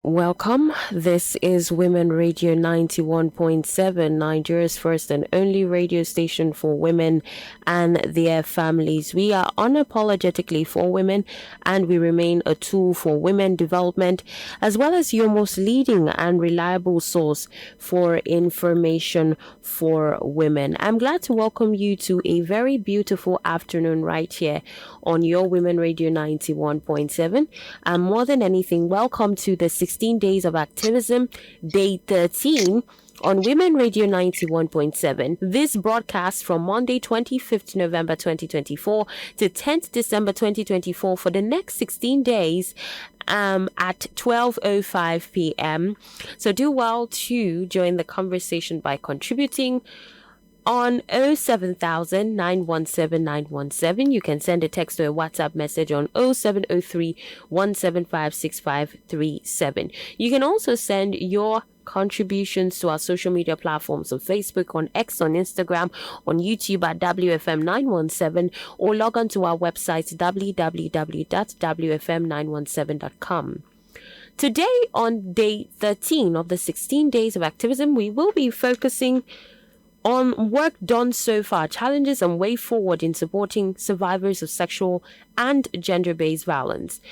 Welcome. This is Women Radio 91.7, Nigeria's first and only radio station for women and their families. We are unapologetically for women, and we remain a tool for women development, as well as your most leading and reliable source for information for women. I'm glad to welcome you to a very beautiful afternoon right here on your Women Radio 91.7. And more than anything, welcome to the 16 Days of Activism, Day 13 on Women Radio 91.7. This broadcast from Monday 25th November 2024 to 10th December 2024 for the next 16 days at 12:05 p.m. So do well to join the conversation by contributing on 07000 917 917. You can send a text or a WhatsApp message on 0703 175 6537. You can also send your contributions to our social media platforms on Facebook, on X, on Instagram, on YouTube at WFM917, or log on to our website www.wfm917.com. Today, on day 13 of the 16 Days of Activism, we will be focusing on work done so far, challenges and way forward in supporting survivors of sexual and gender-based violence.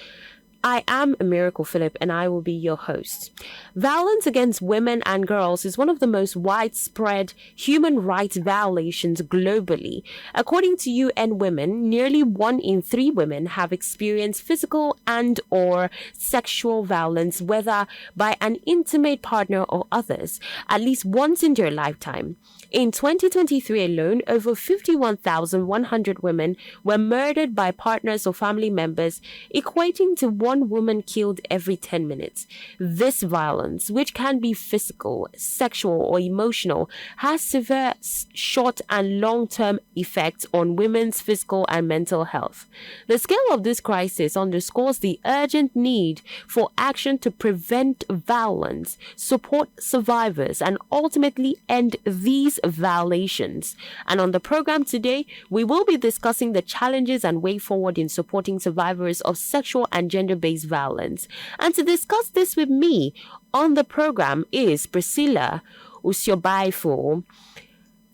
I am Miracle Phillip, and I will be your host. Violence against women and girls is one of the most widespread human rights violations globally. According to UN Women, nearly 1 in 3 women have experienced physical and or sexual violence, whether by an intimate partner or others, at least once in their lifetime. In 2023 alone, over 51,100 women were murdered by partners or family members, equating to 1 woman killed every 10 minutes. This violence, which can be physical, sexual, or emotional, has severe short and long-term effects on women's physical and mental health. The scale of this crisis underscores the urgent need for action to prevent violence, support survivors, and ultimately end these violations. And on the program today, we will be discussing the challenges and way forward in supporting survivors of sexual and gender-based violence. And to discuss this with me on the program is Priscilla Usiobaifo,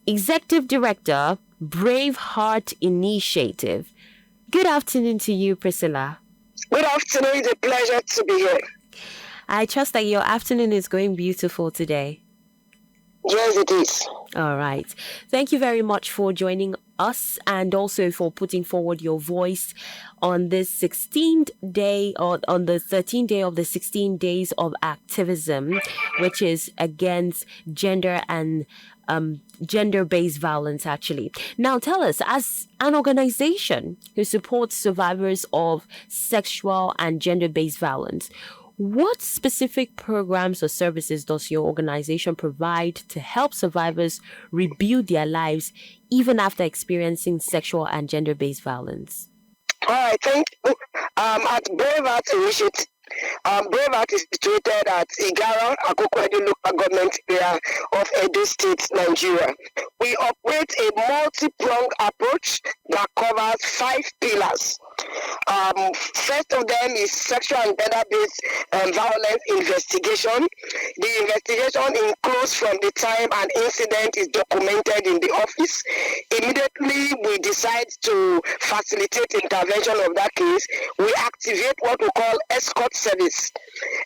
Executive Director, Brave Heart Initiative. Good afternoon to you, Priscilla. Good afternoon. It's a pleasure to be here. I trust that your afternoon is going beautiful today. Yes, it is. All right. Thank you very much for joining us and also for putting forward your voice on this 16th day or on the 13th day of the 16 Days of Activism, which is against gender and gender-based violence, actually. Now, tell us, as an organization who supports survivors of sexual and gender-based violence, what specific programs or services does your organization provide to help survivors rebuild their lives even after experiencing sexual and gender-based violence? All right, thank you. At Brave Heart Initiative, Brave Heart is situated at Igara, Akoko-Edo local government area of Edo State, Nigeria. We operate a multi-pronged approach that covers 5 pillars. First of them is sexual and gender-based violence investigation. The investigation includes from the time an incident is documented in the office. Immediately we decide to facilitate intervention of that case. We activate what we call escort service.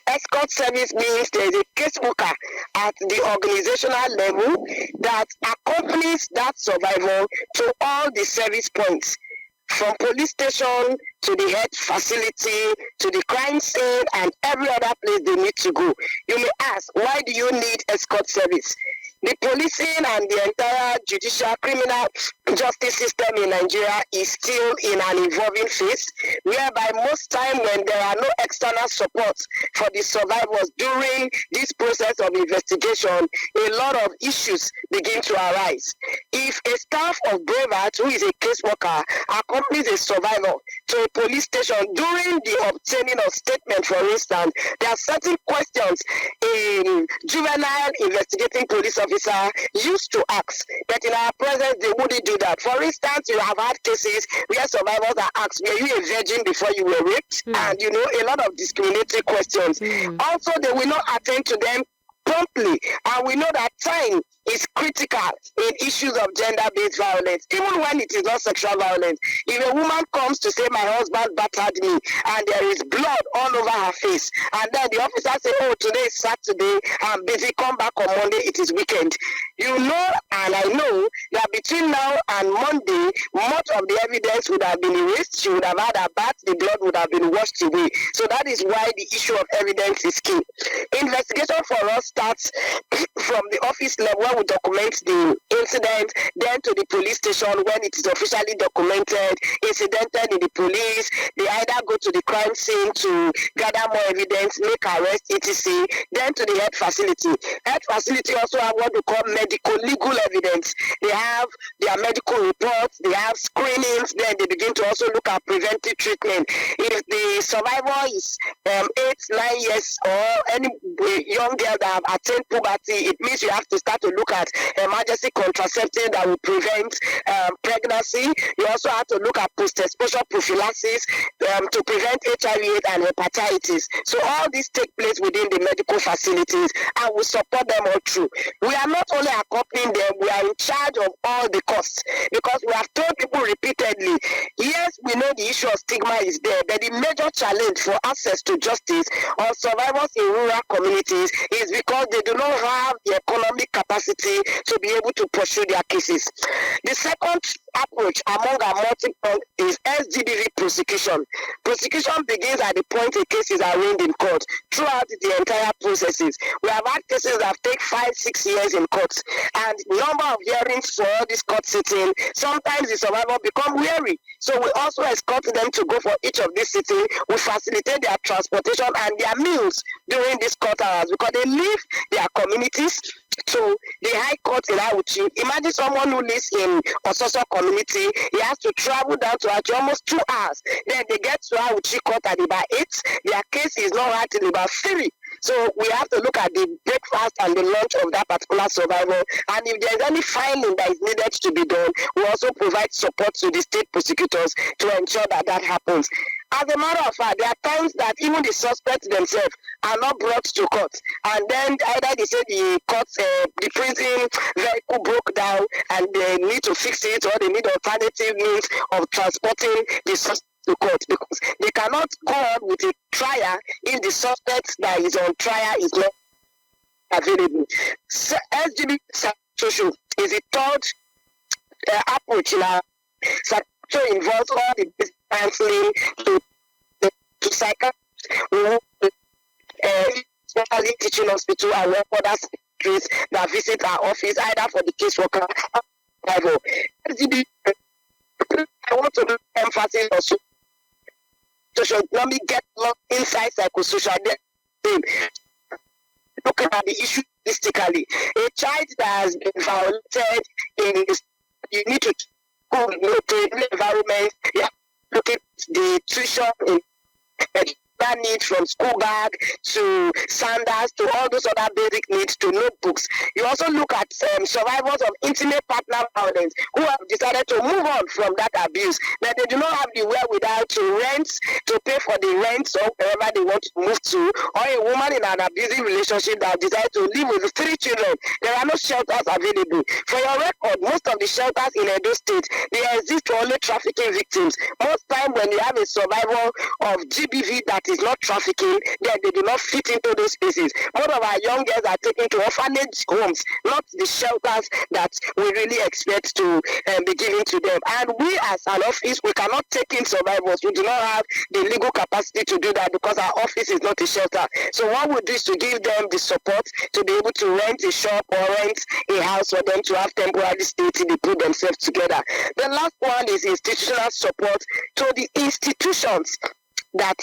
Escort service means there is a caseworker at the organizational level that accompanies that survivor to all the service points, from police station to the health facility to the crime scene and every other place they need to go. You may ask, why do you need escort service? The policing and the entire judicial criminal justice system in Nigeria is still in an evolving phase, whereby most time when there are no external support for the survivors during this process of investigation, a lot of issues begin to arise. If a staff of Brave Heart, who is a caseworker, accompanies a survivor to a police station during the obtaining of statement, for instance, there are certain questions a juvenile investigating police officer officer used to ask, but in our presence, they wouldn't do that. For instance, you have had cases where survivors are asked, were you a virgin before you were raped? And, a lot of discriminatory questions. Also, they will not attend to them promptly, and we know that time is critical in issues of gender-based violence, even when it is not sexual violence. If a woman comes to say, my husband battered me, and there is blood all over her face, and then the officer says, oh, today is Saturday, I'm busy, come back on Monday, it is weekend. You know, and I know, that between now and Monday, much of the evidence would have been erased, she would have had a bath, the blood would have been washed away. So that is why the issue of evidence is key. Investigation for us starts from the office level where we document the incident, then to the police station when it is officially documented, incidented in the police, they either go to the crime scene to gather more evidence, make arrest, etc., then to the health facility. Health facility also have what we call medical legal evidence. They have their medical reports, they have screenings, then they begin to also look at preventive treatment. If the survivor is 8, 9 years or any young girl that have attained puberty, it means you have to start to look at emergency contraceptive that will prevent pregnancy. You also have to look at post-exposure prophylaxis to prevent HIV and hepatitis. So all these take place within the medical facilities, and we support them all through. We are not only accompanying them, we are in charge of all the costs, because we have told people repeatedly, yes, we know the issue of stigma is there, but the major challenge for access to justice of survivors in rural communities is because they do not have the economic capacity to be able to pursue their cases. The second approach among our multiple is SGBV prosecution. Prosecution begins at the point a case is arraigned in court throughout the entire processes. We have had cases that take 5-6 years in court, and number of hearings for all this court sitting, sometimes the survivor become weary. So we also escort them to go for each of these sittings. We facilitate their transportation and their meals during these court hours, because they leave their communities to the High Court in Auchi. Imagine someone who lives in Ososo community, he has to travel down to Auchi almost 2 hours. Then they get to Auchi Court at about 8. Their case is not right till about 3. So we have to look at the breakfast and the lunch of that particular survivor. And if there's any filing that is needed to be done, we also provide support to the state prosecutors to ensure that that happens. As a matter of fact, there are times that even the suspects themselves are not brought to court, and then either they say the court, the prison vehicle broke down and they need to fix it, or they need alternative means of transporting the suspect to court, because they cannot go on with a trial if the suspect that is on trial is not available. So SGB social is the third approach in our so involves all the counseling to psychiatrists, especially teaching hospital and work other secretaries that visit our office, either for the caseworker or level. I want to emphasize on social economic get inside psychosocial. Looking at the issue holistically. A child that has been violated in this, you need to go into the environment. You have to look at the tuition in that need, from school bag to sandals to all those other basic needs to notebooks. You also look at survivors of intimate partner violence who have decided to move on from that abuse, that they do not have the wherewithal to rent, to pay for the rent or wherever they want to move to, or a woman in an abusive relationship that decided to live with 3 children. There are no shelters available. For your record, most of the shelters in Edo State, they exist for only trafficking victims. Most time when you have a survivor of GBV that is not trafficking, then they do not fit into those spaces. Most of our young girls are taken to orphanage homes, not the shelters that we really expect to be given to them. And we as an office, we cannot take in survivors. We do not have the legal capacity to do that because our office is not a shelter. So what we do is to give them the support to be able to rent a shop or rent a house for them to have temporary stay till they put themselves together. The last one is institutional support to the institutions that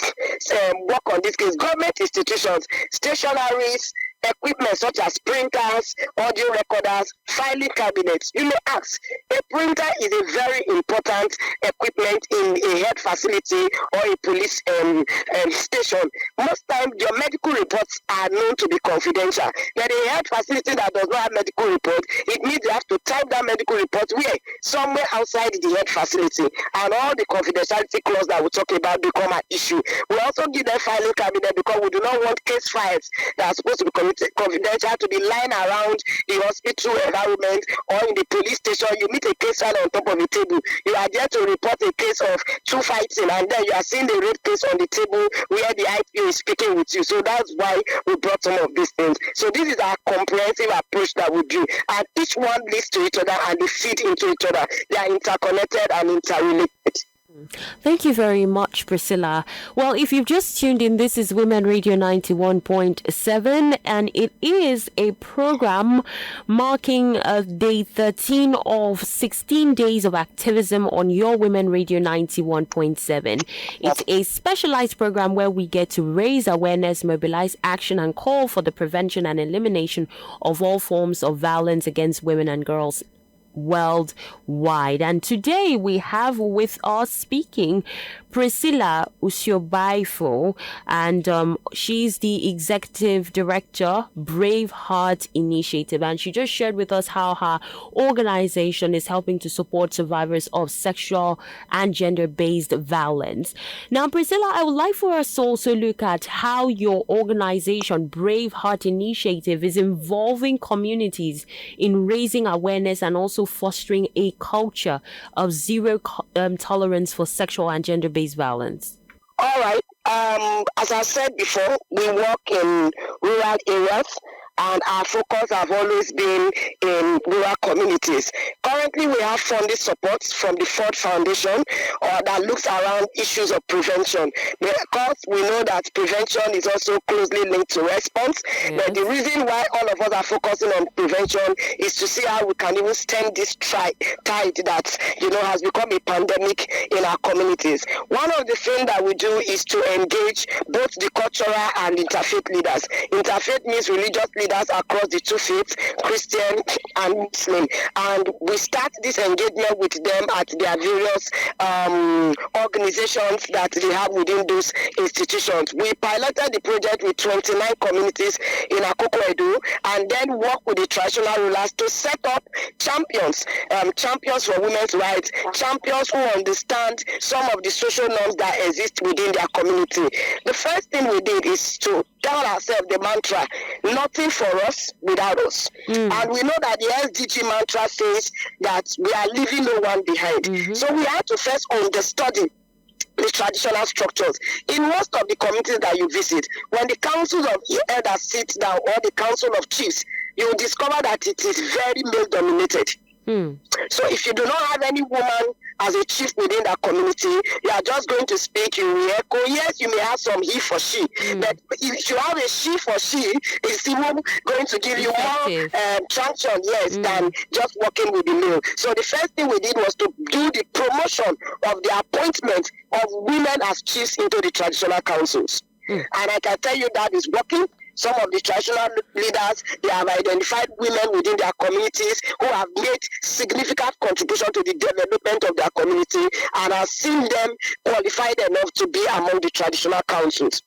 work on this case, government institutions, stationaries, equipment such as printers, audio recorders, filing cabinets. You may ask, a printer is a very important equipment in a health facility or a police station. Most times, your medical reports are known to be confidential. But a health facility that does not have medical report, it means you have to type that medical report where? Somewhere outside the health facility. And all the confidentiality clause that we talk about become an issue. We also give them filing cabinet because we do not want case files that are supposed to be confidential to be lying around the hospital environment or in the police station. You meet a case file on top of a table. You are there to report a case of two fighting, and then you are seeing the rape case on the table where the IPO is speaking with you. So that's why we brought some of these things. So this is our comprehensive approach that we do, and each one leads to each other and they feed into each other. They are interconnected and interrelated. Thank you very much, Priscilla. Well, if you've just tuned in, this is Women Radio 91.7, and it is a program marking day 13 of 16 days of activism on your Women Radio 91.7. It's a specialized program where we get to raise awareness, mobilize action, and call for the prevention and elimination of all forms of violence against women and girls worldwide. And today we have with us speaking Priscilla Usiobaifo, and she's the executive director, Brave Heart Initiative, and she just shared with us how her organization is helping to support survivors of sexual and gender-based violence. Now, Priscilla, I would like for us to also look at how your organization, Brave Heart Initiative, is involving communities in raising awareness and also fostering a culture of zero tolerance for sexual and gender-based violence. All right. As I said before, we work in rural areas, and our focus have always been in rural communities. Currently, we have funding support from the Ford Foundation that looks around issues of prevention. Because we know that prevention is also closely linked to response. Yes. But the reason why all of us are focusing on prevention is to see how we can even stem this tide that has become a pandemic in our communities. One of the things that we do is to engage both the cultural and interfaith leaders. Interfaith means religious leaders across the two faiths, Christian and Muslim, and we start this engagement with them at their various organizations that they have within those institutions. We piloted the project with 29 communities in Akoko Edo, and then work with the traditional rulers to set up champions for women's rights, champions who understand some of the social norms that exist within their community. The first thing we did is to tell ourselves the mantra, nothing for us without us. And we know that the SDG mantra says that we are leaving no one behind. So we have to first understudy the traditional structures. In most of the communities that you visit, when the councils of elders sit down or the council of chiefs, you will discover that it is very male dominated. So if you do not have any woman as a chief within that community, you are just going to speak, you will echo. Yes, you may have some he for she, but if you have a she for she, it's even going to give you more traction, than just working with the male. So the first thing we did was to do the promotion of the appointment of women as chiefs into the traditional councils. And I can tell you that is working. Some of the traditional leaders, they have identified women within their communities who have made significant contribution to the development of their community and have seen them qualified enough to be among the traditional councils.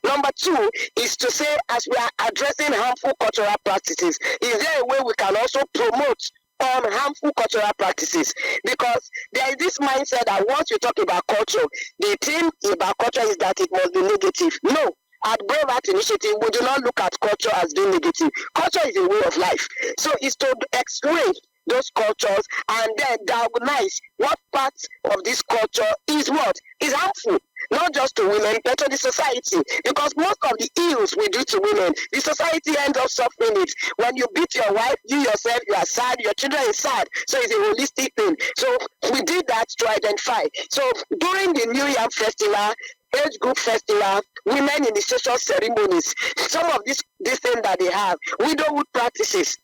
Number two is to say, as we are addressing harmful cultural practices, is there a way we can also promote on harmful cultural practices? Because there is this mindset that once you talk about culture, the thing about culture is that it must be negative. No. At Brave Heart Initiative, we do not look at culture as being negative. Culture is a way of life. So it's to explain those cultures and then diagnose what parts of this culture is harmful. Not just to women, but to the society. Because most of the ills we do to women, the society ends up suffering it. When you beat your wife, you yourself, you are sad, your children is sad. So it's a holistic thing. So we did that to identify. So during the New Yam Festival, age group festival, women initiation ceremonies, some of these things that they have, widowhood practices,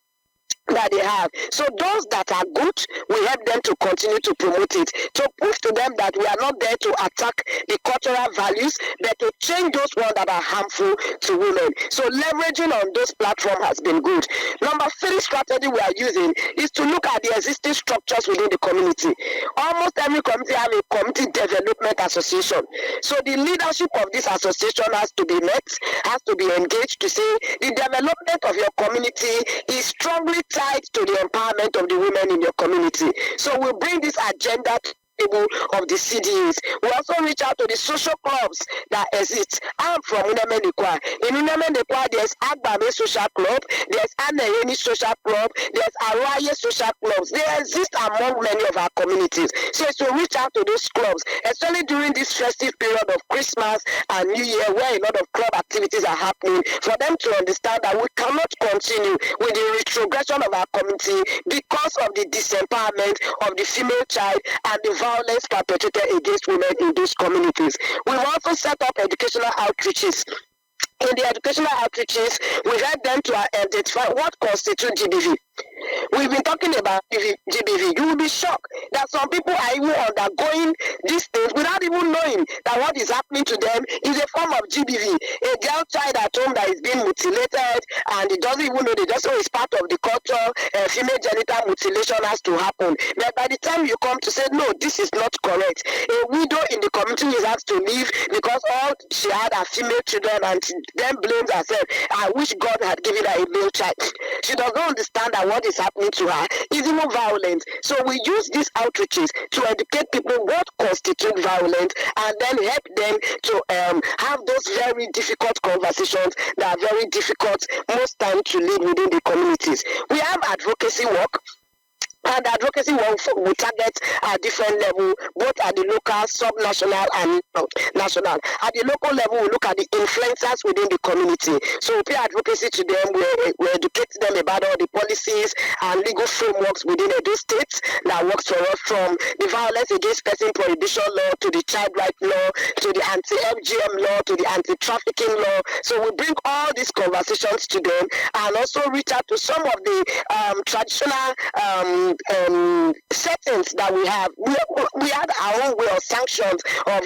that they have. So those that are good, we help them to continue to promote it, to prove to them that we are not there to attack the cultural values, but to change those ones that are harmful to women. So leveraging on those platforms has been good. Number 3 strategy we are using is to look at the existing structures within the community. Almost every community have a community development association. So the leadership of this association has to be met, has to be engaged to say the development of your community is strongly tied to the empowerment of the women in your community. So we bring this agenda to of the CDs. We also reach out to the social clubs that exist. I'm from Unemenekwa. In Unemenekwa, there's Agbame Social Club, there's Anayeni Social Club, there's Araye Social Clubs. They exist among many of our communities. So it's to reach out to those clubs, especially during this festive period of Christmas and New Year, where a lot of club activities are happening, for them to understand that we cannot continue with the retrogression of our community because of the disempowerment of the female child and the violence perpetrated against women in those communities. We've also set up educational outreaches. In the educational outreaches, we help them to identify what constitutes GBV. We've been talking about GBV. You will be shocked that some people are even undergoing these things without even knowing that what is happening to them is a form of GBV. A girl child at home that is being mutilated and it doesn't even know, they just know it's part of the culture, female genital mutilation has to happen. But by the time you come to say, no, this is not correct, a widow in the community is asked to leave because all she had are female children and she then blames herself. I wish God had given her a male child. She does not understand that what is happening to her is even violent. So we use these outreaches to educate people what constitutes violence and then help them to have those very difficult conversations that are very difficult most times to live within the communities. We have advocacy work. And advocacy work will target at different level, both at the local, sub-national, and national. At the local level, we look at the influencers within the community. So we pay advocacy to them, we educate them about all the policies and legal frameworks within Edo State that works for us, from the violence against person prohibition law to the child right law to the anti-FGM law to the anti-trafficking law. So we bring all these conversations to them and also reach out to some of the traditional settings that we have. We had our own way of sanctions of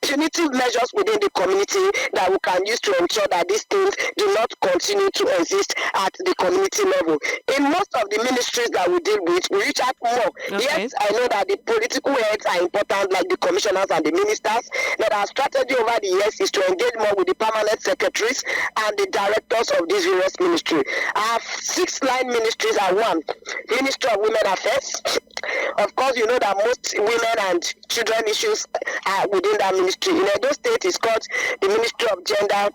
punitive measures within the community that we can use to ensure that these things do not continue to exist at the community level. In most of the ministries that we deal with, we reach out more. Okay. Yes, I know that the political heads are important, like the commissioners and the ministers, but our strategy over the years is to engage more with the permanent secretaries and the directors of these various ministries. I have 6 line ministries at one. Ministry of Women Affairs. Of course, you know that most women and children issues are within that ministry. In Edo State, it's called the Ministry of Gender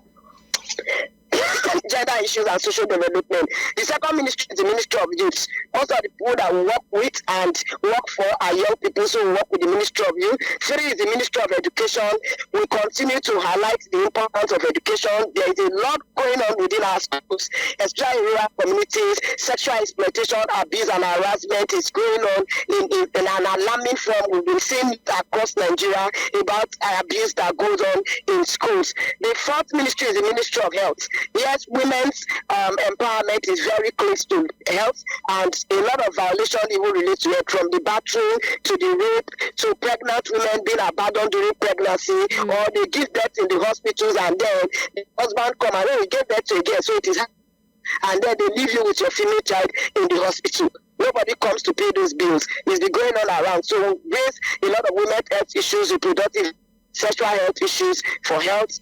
issues and social development. The second ministry is the Ministry of Youth. Most of the people that we work with and work for are young people, so we work with the Ministry of Youth. 3 is the Ministry of Education. We continue to highlight the importance of education. There is a lot going on within our schools, especially in rural communities. Sexual exploitation, abuse, and harassment is going on in an alarming form. We've been seeing it across Nigeria about abuse that goes on in schools. The 4th ministry is the Ministry of Health. Yes, women's empowerment is very close to health, and a lot of violations even relate to it, from the bathroom to the rape to pregnant women being abandoned during pregnancy, or they give birth in the hospitals and then the husband come and then we give birth to again, so it is, and then they leave you with your female child in the hospital. Nobody comes to pay those bills. It's been going on around. So we raise a lot of women's health issues, reproductive sexual health issues for health.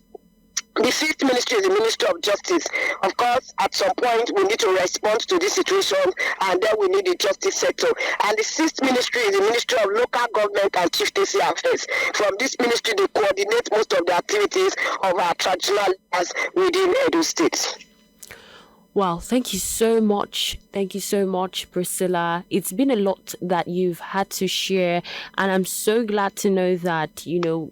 The 5th ministry is the Ministry of Justice. Of course, at some point, we need to respond to this situation, and then we need the justice sector. And the 6th ministry is the Ministry of Local Government and Chieftaincy Affairs. From this ministry, they coordinate most of the activities of our traditional leaders within Edo State. Wow, thank you so much. Thank you so much, Priscilla. It's been a lot that you've had to share, and I'm so glad to know that,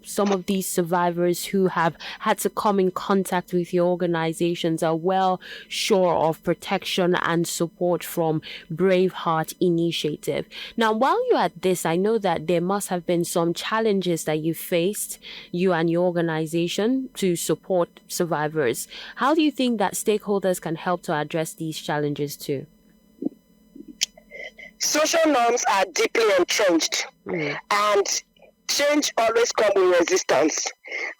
some of these survivors who have had to come in contact with your organizations are well sure of protection and support from Braveheart Initiative. Now, while you're at this, I know that there must have been some challenges that you faced, you and your organization, to support survivors. How do you think that stakeholders can help to address these challenges too? social norms are deeply entrenched, and change always comes with resistance.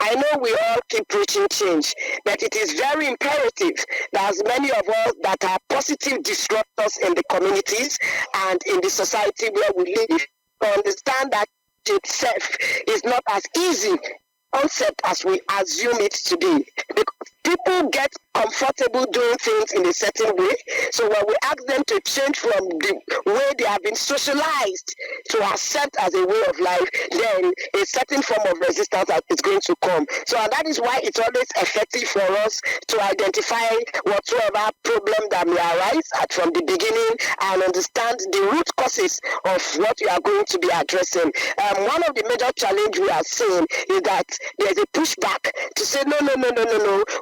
I know we all keep preaching change, but it is very imperative that as many of us that are positive disruptors in the communities and in the society where we live, understand that itself is not as easy concept as we assume it to be, because people get comfortable doing things in a certain way. So when we ask them to change from the way they have been socialized to accept as a way of life, then a certain form of resistance is going to come. So that is why it's always effective for us to identify whatsoever problem that may arise from the beginning and understand the root causes of what you are going to be addressing. One of the major challenges we are seeing is that there's a pushback to say, no,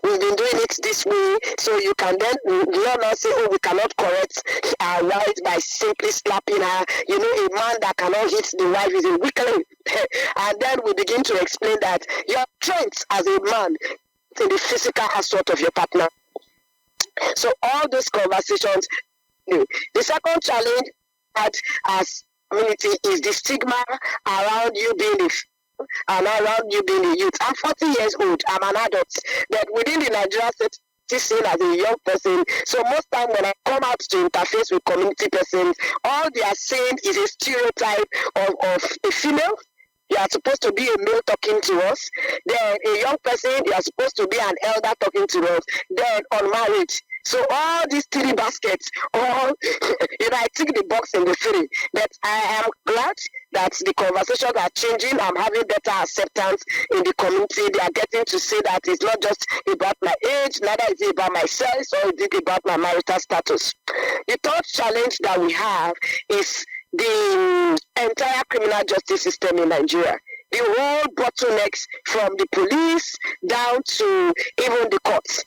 we've been doing it this way. So you can then not say, oh, we cannot correct our wife by simply slapping her. You know, a man that cannot hit the wife is a weakling. And then we begin to explain that your strength as a man in the physical assault of your partner. So all those conversations. The second challenge that as community is the stigma around you being and around you being a youth. I'm 40 years old, I'm an adult, but within the Nigerian state, seen as a young person. So most time when I come out to interface with community persons, all they are saying is a stereotype of a female. You are supposed to be a male talking to us. Then a young person, you are supposed to be an elder talking to us. Then unmarried. So all these three baskets, all I tick the box in the three. But I am glad that the conversations are changing. I'm having better acceptance in the community. They are getting to say that it's not just about my age, neither is it about my sex, or is it about my marital status. The third challenge that we have is the entire criminal justice system in Nigeria. The whole bottlenecks from the police down to even the courts.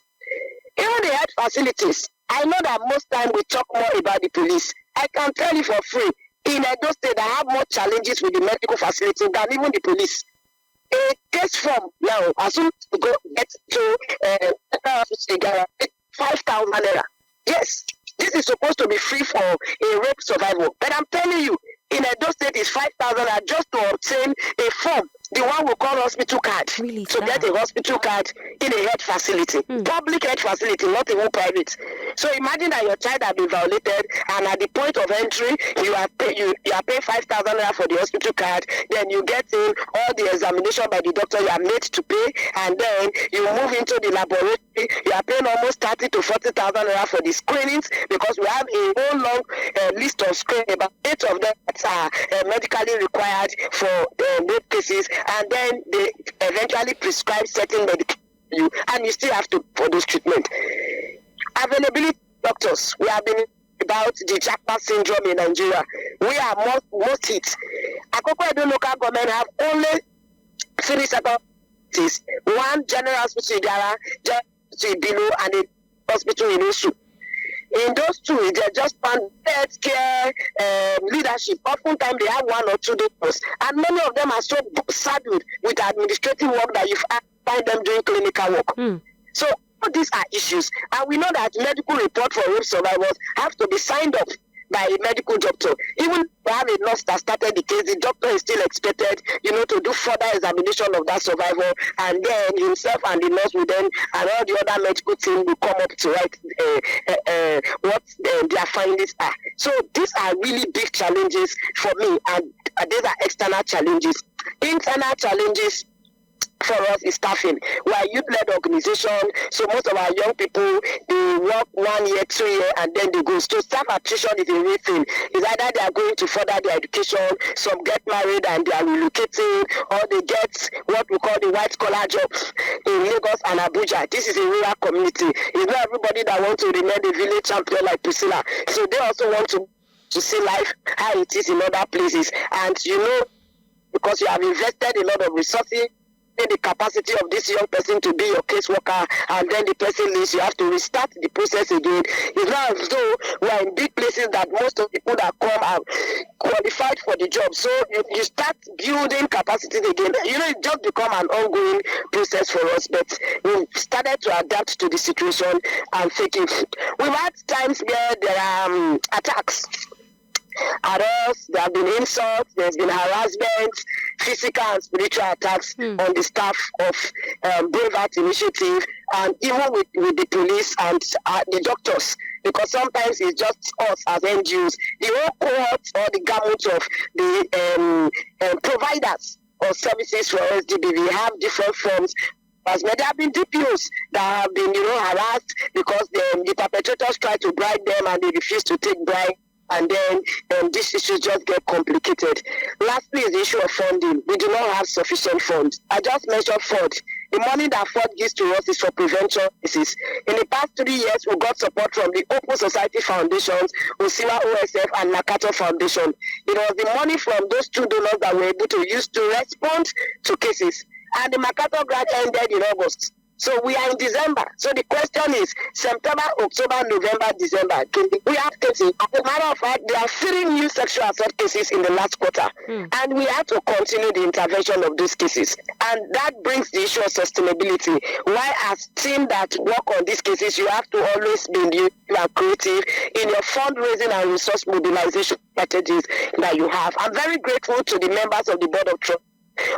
Even the health facilities. I know that most time we talk more about the police. I can tell you for free, in Edo State, I have more challenges with the medical facility than even the police. A case form now, as soon as you go get to 5,000 naira. Yes, this is supposed to be free for a rape survivor. But I'm telling you, in Edo State, is 5,000 naira just to obtain a form. The one we call hospital card. Really to get a hospital card in a health facility. Public health facility, not even private. So imagine that your child has been violated, and at the point of entry, you are paying 5,000 naira for the hospital card. Then you get in all the examination by the doctor you are made to pay, and then you move into the laboratory. You are paying almost 30 to 40,000 naira for the screenings, because we have a whole long list of screenings, about 8 of them that are medically required for rape cases. And then they eventually prescribe certain medication to you, and you still have to for those treatment. Availability of doctors. We have been about the Jackpot syndrome in Nigeria. We are most hit. Akoko Edo local government have only 3 separate, one general hospital in Gara, general hospital in Bilo, and a hospital in Osu. In those two, they just found health care leadership. Oftentimes, they have 1 or 2 doctors. And many of them are so saddled with administrative work that you find them doing clinical work. So all these are issues. And we know that medical report for rape survivors have to be signed off by a medical doctor. Even if you have a nurse that started the case, the doctor is still expected, to do further examination of that survivor, and then himself and the nurse will then, and all the other medical team will come up to write what their findings are. So these are really big challenges for me, and these are external challenges. Internal challenges for us is staffing. We are youth-led organization, so most of our young people, they work 1 year, 2 years, and then they go. So staff attrition is a real thing. It's either they are going to further their education, some get married and they are relocating, or they get what we call the white-collar jobs in Lagos and Abuja. This is a rural community. It's not everybody that wants to remain a village champion like Priscilla. So they also want to see life how it is in other places. And because you have invested a lot of resources in the capacity of this young person to be your caseworker, and then the person leaves, you have to restart the process again. It's not as though we are in big places that most of the people that come are qualified for the job. So you start building capacities again. It just become an ongoing process for us, but we've started to adapt to the situation and take it. We've had times where there are attacks. arrests, there have been insults, there's been harassment, physical and spiritual attacks on the staff of Brave Heart Initiative, and even with the police and the doctors, because sometimes it's just us as NGOs. The whole cohort or the gamut of the providers or services for SGBV have different forms. As there have been DPOs that have been, harassed because the perpetrators try to bribe them and they refuse to take bribe. And then this issue just get complicated. Lastly is the issue of funding. We do not have sufficient funds. I just mentioned FOD. The money that FOD gives to us is for prevention cases. In the past 3 years, we got support from the Open Society Foundations, Osiwa OSF, and Nakato Foundation. It was the money from those two donors that we were able to use to respond to cases. And the Makato grant ended in August. So we are in December. So the question is September, October, November, December. We have cases. As a matter of fact, there are 3 new sexual assault cases in the last quarter. And we have to continue the intervention of those cases. And that brings the issue of sustainability. Why, as team that work on these cases, you have to always be creative in your fundraising and resource mobilization strategies that you have. I'm very grateful to the members of the Board of Trustees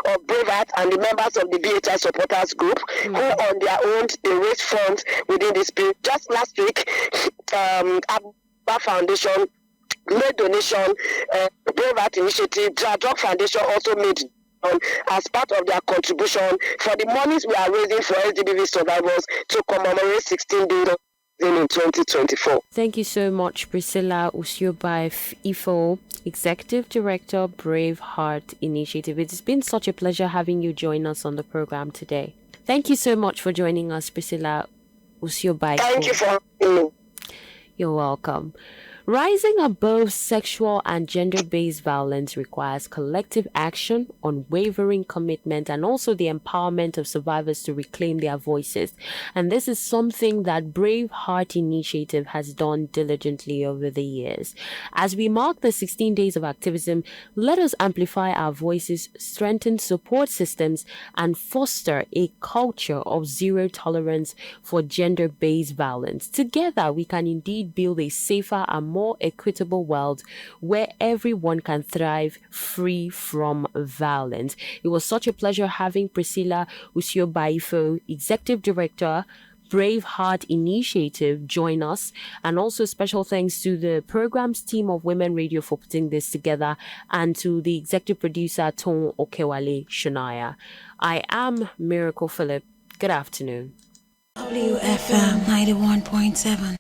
of Brave Heart and the members of the BHI supporters group who on their own they raised funds within this period. Just last week, Abba Foundation made donation, Brave Heart Initiative, Drug Foundation also made as part of their contribution for the monies we are raising for SGBV survivors to commemorate 16 days in 2024. Thank you so much, Priscilla Usiobai-Ifo, Executive Director, Brave Heart Initiative. It's been such a pleasure having you join us on the program today. Thank you so much for joining us, Priscilla Usiobai-Ifo. Thank you for having me. You're welcome. Rising above sexual and gender-based violence requires collective action, unwavering commitment, and also the empowerment of survivors to reclaim their voices. And this is something that Brave Heart Initiative has done diligently over the years. As we mark the 16 days of activism, let us amplify our voices, strengthen support systems, and foster a culture of zero tolerance for gender-based violence. Together, we can indeed build a safer and more equitable world where everyone can thrive free from violence. It was such a pleasure having Priscilla Usiobai-Ifo, Executive Director, Brave Heart Initiative, join us, and also special thanks to the program's team of Women Radio for putting this together, and to the executive producer Ton Okewale Shonaya. I am Miracle Phillip. Good afternoon. WFM 91.7